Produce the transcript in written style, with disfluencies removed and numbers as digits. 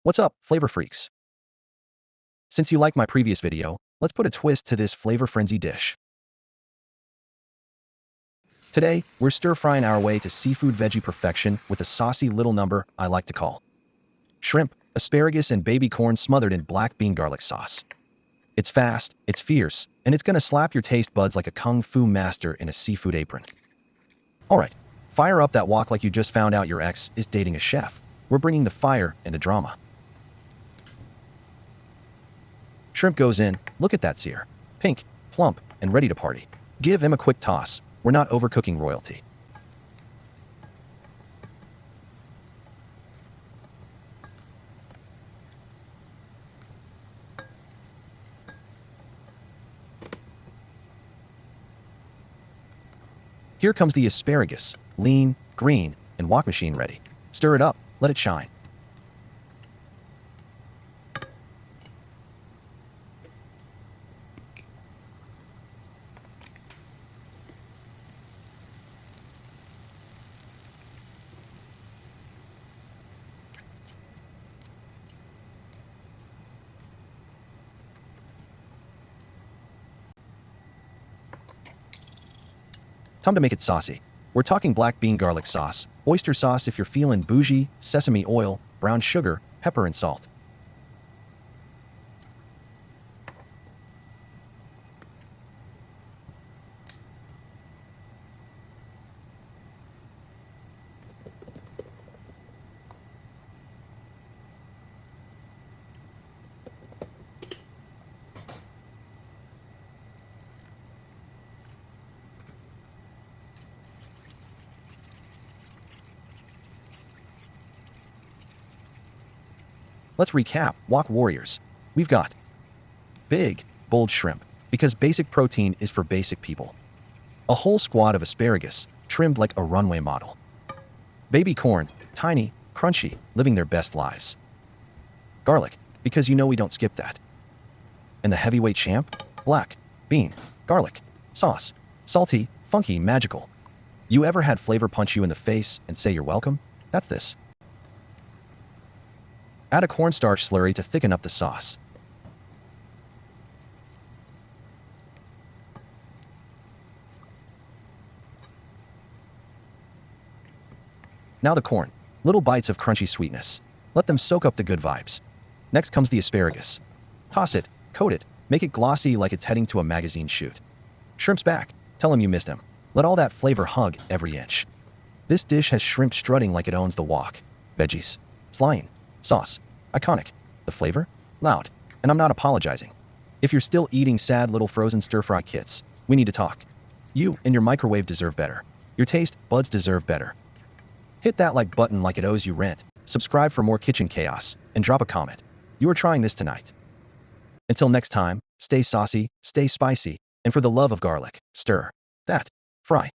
What's up, flavor freaks? Since you liked my previous video, let's put a twist to this flavor frenzy dish. Today, we're stir-frying our way to seafood veggie perfection with a saucy little number I like to call shrimp, asparagus, and baby corn smothered in black bean garlic sauce. It's fast, it's fierce, and it's gonna slap your taste buds like a kung fu master in a seafood apron. Alright, fire up that wok like you just found out your ex is dating a chef. We're bringing the fire and the drama. Shrimp goes in. Look at that sear. Pink, plump, and ready to party. Give him a quick toss. We're not overcooking royalty. Here comes the asparagus, lean, green, and wok machine ready. Stir it up, let it shine. Time to make it saucy. We're talking black bean garlic sauce, oyster sauce if you're feeling bougie, sesame oil, brown sugar, pepper, and salt. Let's recap, wok warriors. We've got big, bold shrimp, because basic protein is for basic people. A whole squad of asparagus, trimmed like a runway model. Baby corn, tiny, crunchy, living their best lives. Garlic, because you know we don't skip that. And the heavyweight champ, black, bean, garlic, sauce, salty, funky, magical. You ever had flavor punch you in the face and say you're welcome? That's this. Add a cornstarch slurry to thicken up the sauce. Now the corn. Little bites of crunchy sweetness. Let them soak up the good vibes. Next comes the asparagus. Toss it, coat it, make it glossy like it's heading to a magazine shoot. Shrimp's back. Tell him you missed him. Let all that flavor hug every inch. This dish has shrimp strutting like it owns the wok. Veggies. Flying. Sauce. Iconic. The flavor? Loud. And I'm not apologizing. If you're still eating sad little frozen stir-fry kits, we need to talk. You and your microwave deserve better. Your taste buds deserve better. Hit that like button like it owes you rent. Subscribe for more kitchen chaos, and drop a comment. You are trying this tonight. Until next time, stay saucy, stay spicy, and for the love of garlic, stir that fry.